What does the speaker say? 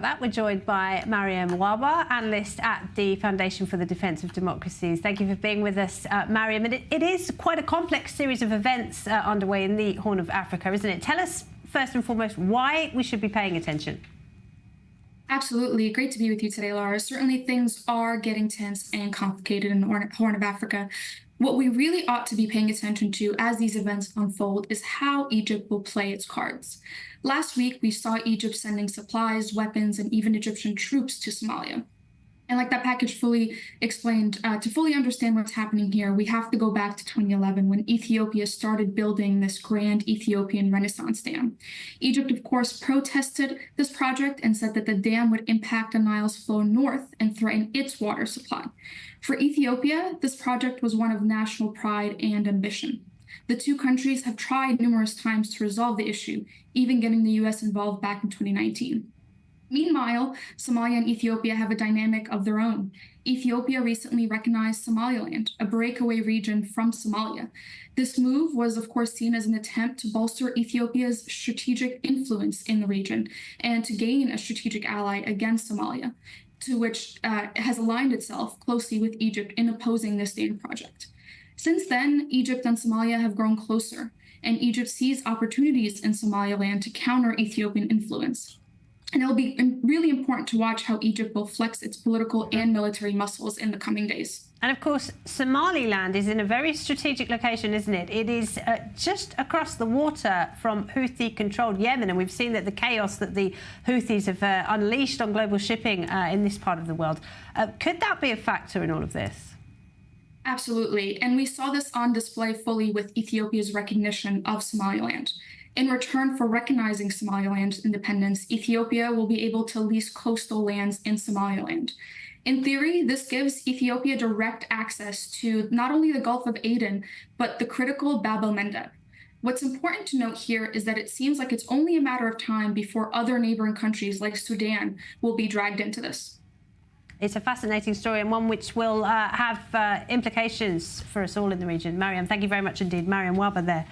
That we're joined by Mariam Wahba, analyst at the Foundation for the Defence of Democracies. Thank you for being with us, Mariam. And it is quite a complex series of events underway in the Horn of Africa, isn't it? Tell us, first and foremost, why we should be paying attention. Absolutely. Great to be with you today, Laura. Certainly things are getting tense and complicated in the Horn of Africa. What we really ought to be paying attention to as these events unfold is how Egypt will play its cards. Last week, we saw Egypt sending supplies, weapons, and even Egyptian troops to Somalia. And like that package fully explained, to fully understand what's happening here, we have to go back to 2011 when Ethiopia started building this grand Ethiopian Renaissance Dam. Egypt, of course, protested this project and said that the dam would impact the Nile's flow north and threaten its water supply. For Ethiopia, this project was one of national pride and ambition. The two countries have tried numerous times to resolve the issue, even getting the U.S. involved back in 2019. Meanwhile, Somalia and Ethiopia have a dynamic of their own. Ethiopia recently recognized Somaliland, a breakaway region from Somalia. This move was, of course, seen as an attempt to bolster Ethiopia's strategic influence in the region and to gain a strategic ally against Somalia, to which has aligned itself closely with Egypt in opposing this dam project. Since then, Egypt and Somalia have grown closer, and Egypt sees opportunities in Somaliland to counter Ethiopian influence. And it'll be really important to watch how Egypt will flex its political and military muscles in the coming days. And of course, Somaliland is in a very strategic location, isn't it? It is just across the water from Houthi-controlled Yemen, and we've seen that the chaos that the Houthis have unleashed on global shipping in this part of the world. Could that be a factor in all of this? Absolutely. And we saw this on display fully with Ethiopia's recognition of Somaliland. In return for recognizing Somaliland's independence, Ethiopia will be able to lease coastal lands in Somaliland. In theory, this gives Ethiopia direct access to not only the Gulf of Aden, but the critical Bab el-Mandeb. What's important to note here is that it seems like it's only a matter of time before other neighboring countries like Sudan will be dragged into this. It's a fascinating story and one which will have implications for us all in the region. Mariam, thank you very much indeed. Mariam Wahba there.